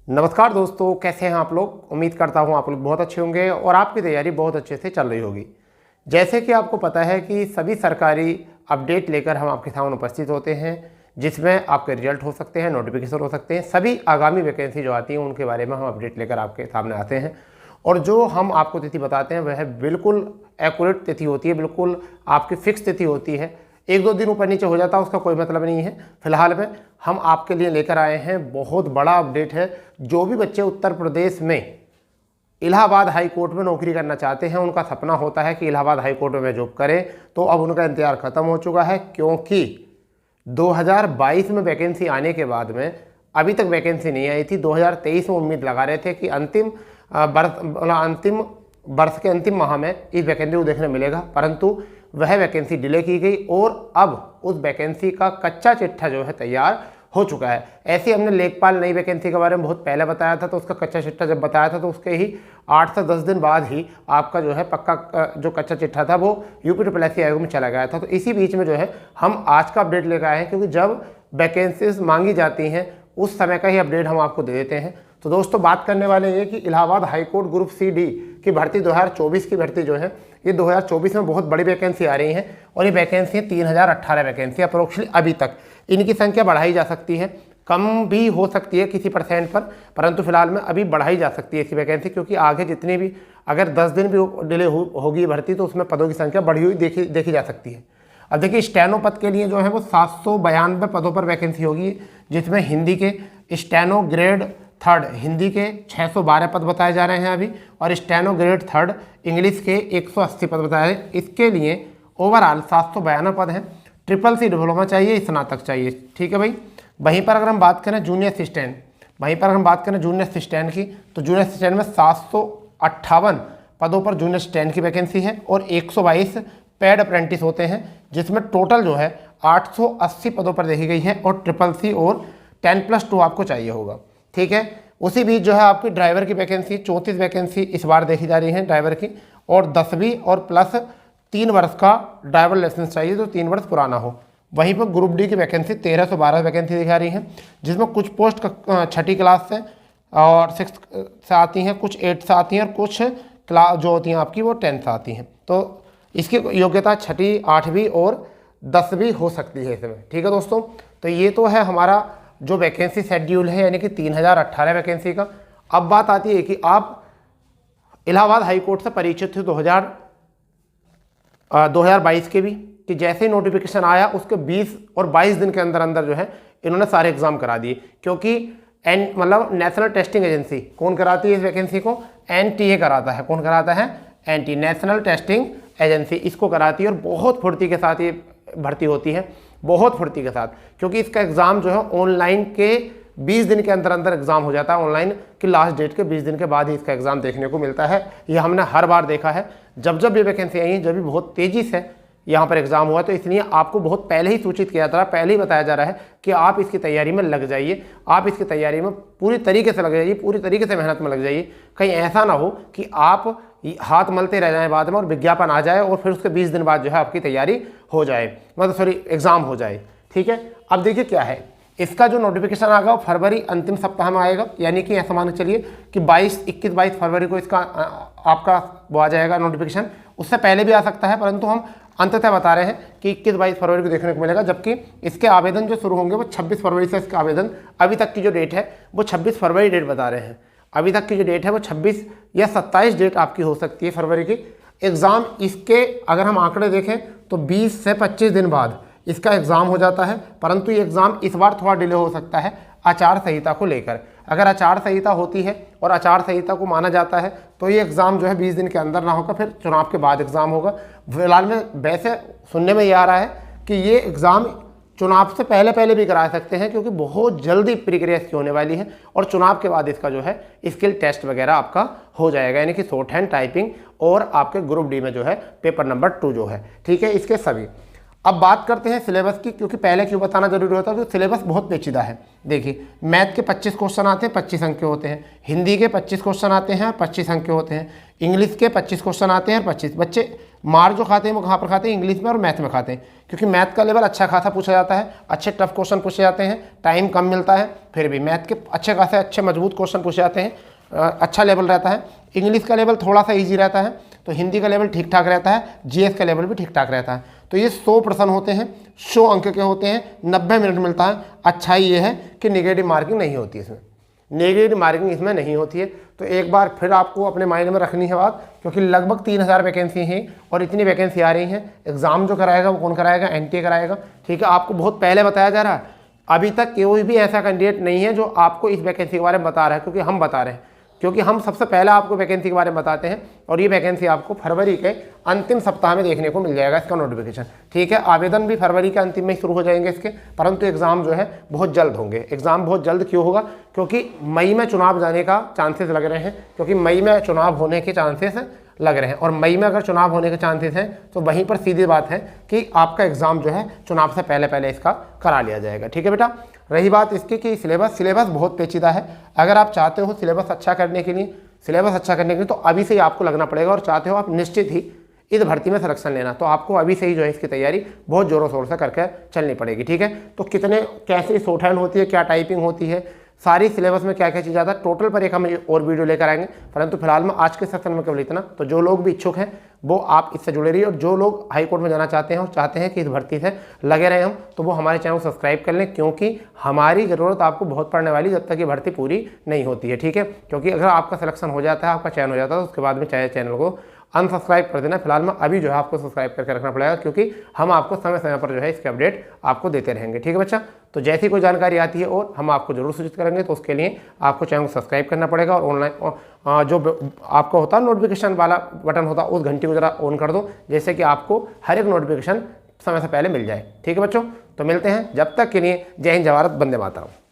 नमस्कार दोस्तों, कैसे हैं आप लोग। उम्मीद करता हूं आप लोग बहुत अच्छे होंगे और आपकी तैयारी बहुत अच्छे से चल रही होगी। जैसे कि आपको पता है कि सभी सरकारी अपडेट लेकर हम आपके सामने उपस्थित होते हैं, जिसमें आपके रिजल्ट हो सकते हैं, नोटिफिकेशन हो सकते हैं, सभी आगामी वैकेंसी जो आती हैं उनके बारे में हम अपडेट लेकर आपके सामने आते हैं। और जो हम आपको तिथि बताते हैं वह बिल्कुल एक्यूरेट तिथि होती है, बिल्कुल आपकी फिक्स तिथि होती है। एक दो दिन ऊपर नीचे हो जाता है उसका कोई मतलब नहीं है। फिलहाल में हम आपके लिए लेकर आए हैं बहुत बड़ा अपडेट है। जो भी बच्चे उत्तर प्रदेश में इलाहाबाद हाई कोर्ट में नौकरी करना चाहते हैं, उनका सपना होता है कि इलाहाबाद हाई कोर्ट में जॉब करें, तो अब उनका इंतजार खत्म हो चुका है। क्योंकि 2022 में वैकेंसी आने के बाद में अभी तक वैकेंसी नहीं आई थी। 2023 में उम्मीद लगा रहे थे कि अंतिम वर्ष के अंतिम माह में इस वैकेंसी को देखने मिलेगा, परंतु वह वैकेंसी डिले की गई और अब उस वैकेंसी का कच्चा चिट्ठा जो है तैयार हो चुका है। ऐसे हमने लेखपाल नई वैकेंसी के बारे में बहुत पहले बताया था, तो उसका कच्चा चिट्ठा जब बताया था तो उसके ही 8 से 10 दिन बाद ही आपका जो है पक्का जो कच्चा चिट्ठा था वो यूपी आयोग में चला गया था। तो इसी बीच में जो है हम आज का अपडेट लेकर आए हैं, क्योंकि जब वैकेंसीज मांगी जाती हैं उस समय का ही अपडेट हम आपको दे देते हैं। तो दोस्तों बात करने वाले ये कि Allahabad high court group C D की भर्ती 2024 की भर्ती जो है ये 2024 में बहुत बड़ी वैकेंसी आ रही है और ये वैकेंसी 3018 वैकेंसी अप्रोक्सीमेटली अभी तक। इनकी संख्या बढ़ाई जा सकती है, कम भी हो सकती है किसी परसेंट पर, परंतु फिलहाल में अभी बढ़ाई जा सकती है इसकी वैकेंसी, क्योंकि आगे जितनी भी अगर 10 दिन भी डिले होगी भर्ती तो उसमें पदों की संख्या बढ़ी हुई देखी जा सकती है। अब देखिए स्टेनो पद के लिए जो है वो 792 पदों पर वैकेंसी होगी, जिसमें हिंदी के स्टेनो ग्रेड थर्ड हिंदी के 612 पद बताए जा रहे हैं अभी, और स्टेनो ग्रेड थर्ड इंग्लिश के 180 पद बताए हैं। इसके लिए ओवरऑल 792 पद हैं। CCC डिप्लोमा चाहिए, स्नातक चाहिए, ठीक है भाई। वहीं पर अगर हम बात करें जूनियर असिस्टेंट की, तो जूनियर असिस्टेंट में 758 पदों पर जूनियर असिस्टेंट की वैकेंसी है और 122 पेड अप्रेंटिस होते हैं, जिसमें टोटल जो है 880 पदों पर देखी गई है और CCC और 10+2 आपको चाहिए होगा, ठीक है। उसी बीच जो है आपकी ड्राइवर की वैकेंसी 34 वैकेंसी इस बार देखी जा रही है ड्राइवर की, और 10वीं और प्लस 3 वर्ष का ड्राइवर लाइसेंस चाहिए जो 3 वर्ष पुराना हो। वहीं पर ग्रुप डी की वैकेंसी 1312 वैकेंसी दिखा रही है, जिसमें कुछ पोस्ट 6ठी क्लास से और 6 से आती हैं, कुछ 8 से आती हैं और कुछ क्लास जो होती हैं आपकी वो 10 से आती हैं। तो इसकी योग्यता 6ठी 8वीं और 10वीं हो सकती है इसमें, ठीक है दोस्तों। तो ये तो है हमारा जो वैकेंसी शेड्यूल है, यानी कि 3018 वैकेंसी का। अब बात आती है कि आप इलाहाबाद हाई कोर्ट से परिचित थे 2022 के भी, कि जैसे ही नोटिफिकेशन आया उसके 20 और 22 दिन के अंदर अंदर जो है इन्होंने सारे एग्जाम करा दिए। क्योंकि मतलब नेशनल टेस्टिंग एजेंसी कौन कराती है इस वैकेंसी को? NTA कराता है। कौन कराता है? NTA, नेशनल टेस्टिंग एजेंसी इसको कराती है और बहुत फुर्ती के साथ ये भर्ती होती है, बहुत फुर्ती के साथ, क्योंकि इसका एग्ज़ाम जो है ऑनलाइन के 20 दिन के अंदर अंदर एग्ज़ाम हो जाता है। ऑनलाइन की लास्ट डेट के 20 दिन के बाद ही इसका एग्ज़ाम देखने को मिलता है। ये हमने हर बार देखा है, जब जब ये वैकेंसी आई है, जब भी बहुत तेज़ी से यहाँ पर एग्ज़ाम हुआ, तो इसलिए आपको बहुत पहले ही सूचित किया जा रहा है, पहले ही बताया जा रहा है कि आप इसकी तैयारी में लग जाइए, आप इसकी तैयारी में पूरी तरीके से लग जाइए, पूरी तरीके से मेहनत में लग जाइए। कहीं ऐसा ना हो कि आप हाथ मलते रह जाएं बाद में और विज्ञापन आ जाए और फिर उसके 20 दिन बाद जो है आपकी तैयारी हो जाए, मतलब सॉरी एग्ज़ाम हो जाए, ठीक है। अब देखिए क्या है, इसका जो नोटिफिकेशन आएगा वो फरवरी अंतिम सप्ताह में आएगा, यानी कि ऐसा मान के चलिए कि 21-22 फरवरी को इसका आपका वो आ जाएगा नोटिफिकेशन। उससे पहले भी आ सकता है, परंतु हम अंततः बता रहे हैं कि 21-22 फरवरी को देखने को मिलेगा। जबकि इसके आवेदन जो शुरू होंगे वो 26 फरवरी से इसका आवेदन, अभी तक की जो डेट है वो 26 फरवरी डेट बता रहे हैं। अभी तक की जो डेट है वो 26 या 27 डेट आपकी हो सकती है फरवरी की। एग्ज़ाम इसके अगर हम आंकड़े देखें तो 20 से 25 दिन बाद इसका एग्ज़ाम हो जाता है, परंतु ये एग्ज़ाम इस बार थोड़ा डिले हो सकता है आचार संहिता को लेकर। अगर आचार संहिता होती है और आचार संहिता को माना जाता है तो ये एग्ज़ाम जो है 20 दिन के अंदर ना होगा, फिर चुनाव के बाद एग्ज़ाम होगा। फिलहाल में वैसे सुनने में ये आ रहा है कि ये एग्ज़ाम चुनाव से पहले भी करा सकते हैं, क्योंकि बहुत जल्दी प्रक्रिया इसकी होने वाली है और चुनाव के बाद इसका जो है स्किल टेस्ट वगैरह आपका हो जाएगा, यानी कि शॉर्ट हैंड टाइपिंग और आपके ग्रुप डी में जो है पेपर नंबर 2 जो है, ठीक है, इसके सभी। अब बात करते हैं सिलेबस की, क्योंकि पहले क्यों बताना जरूरी होता है, क्योंकि सिलेबस बहुत पेचीदा है। देखिए मैथ के 25 क्वेश्चन आते हैं, 25 अंक के होते हैं। हिंदी के 25 क्वेश्चन आते हैं, 25 अंक के होते हैं। इंग्लिश के 25 क्वेश्चन आते हैं, 25 बच्चे मार जो खाते हैं वो कहाँ पर खाते हैं, इंग्लिश में और मैथ में खाते हैं, क्योंकि मैथ का लेवल अच्छा खासा पूछा जाता है, अच्छे टफ क्वेश्चन पूछे जाते हैं, टाइम कम मिलता है, फिर भी मैथ के अच्छे खासे अच्छे मजबूत क्वेश्चन पूछे जाते हैं, अच्छा लेवल रहता है। इंग्लिश का लेवल थोड़ा सा ईजी रहता है, तो हिंदी का लेवल ठीक ठाक रहता है, जीएस का लेवल भी ठीक ठाक रहता है। तो ये 100 प्रश्न होते हैं, 100 अंक के होते हैं, 90 मिनट मिलता है। अच्छाई ये है कि नेगेटिव मार्किंग नहीं होती इसमें, नेगेटिव मार्किंग इसमें नहीं होती है। तो एक बार फिर आपको अपने माइंड में रखनी है बात, क्योंकि लगभग 3000 वैकेंसी हैं और इतनी वैकेंसी आ रही हैं। एग्जाम जो कराएगा वो कौन कराएगा, एनटीए कराएगा, ठीक है। आपको बहुत पहले बताया जा रहा है, अभी तक कोई भी ऐसा कैंडिडेट नहीं है जो आपको इस वैकेंसी के बारे में बता रहा है, क्योंकि हम बता रहे हैं, क्योंकि हम सबसे पहले आपको वैकेंसी के बारे में बताते हैं। और ये वैकेंसी आपको फरवरी के अंतिम सप्ताह में देखने को मिल जाएगा इसका नोटिफिकेशन, ठीक है। आवेदन भी फरवरी के अंतिम में ही शुरू हो जाएंगे इसके, परंतु एग्जाम जो है बहुत जल्द होंगे। एग्जाम बहुत जल्द क्यों होगा, क्योंकि मई में चुनाव जाने का चांसेस लग रहे हैं, क्योंकि मई में चुनाव होने के चांसेस लग रहे हैं। और मई में अगर चुनाव होने के चांसेस हैं तो वहीं पर सीधी बात है कि आपका एग्जाम जो है चुनाव से पहले पहले इसका करा लिया जाएगा, ठीक है बेटा। रही बात इसकी कि सिलेबस बहुत पेचीदा है। अगर आप चाहते हो सिलेबस अच्छा करने के लिए तो अभी से ही आपको लगना पड़ेगा, और चाहते हो आप निश्चित ही इस भर्ती में सिलेक्शन लेना, तो आपको अभी से ही जो है इसकी तैयारी बहुत जोरों शोर से करके चलनी पड़ेगी, ठीक है। तो कैसे शॉर्ट हैंड होती है, क्या टाइपिंग होती है, सारी सिलेबस में क्या क्या चीज़ आता है, टोटल पर एक हम और वीडियो लेकर आएंगे। परंतु फिलहाल में आज के सेशन में केवल इतना। तो जो लोग भी इच्छुक हैं वो आप इससे जुड़े रहिए, और जो लोग हाई कोर्ट में जाना चाहते हैं और चाहते हैं कि इस भर्ती से लगे रहें हम, तो वो हमारे चैनल को सब्सक्राइब कर लें, क्योंकि हमारी ज़रूरत आपको बहुत पड़ने वाली जब तक ये भर्ती पूरी नहीं होती है, ठीक है। क्योंकि अगर आपका सिलेक्शन हो जाता है, आपका चयन हो जाता है, तो उसके बाद में चाहे चैनल को अनसब्सक्राइब कर देना। फिलहाल में अभी जो है आपको सब्सक्राइब करके रखना पड़ेगा, क्योंकि हम आपको समय समय पर जो है इसके अपडेट आपको देते रहेंगे, ठीक है बच्चा। तो जैसी कोई जानकारी आती है और हम आपको जरूर सूचित करेंगे, तो उसके लिए आपको चैनल को सब्सक्राइब करना पड़ेगा, और ऑनलाइन जो आपको होता है नोटिफिकेशन वाला बटन होता है, उस घंटी को जरा ऑन कर दो, जैसे कि आपको हर एक नोटिफिकेशन समय से पहले मिल जाए, ठीक है बच्चों। तो मिलते हैं, जब तक के लिए जय हिंद, जय भारत, वंदे मातरम।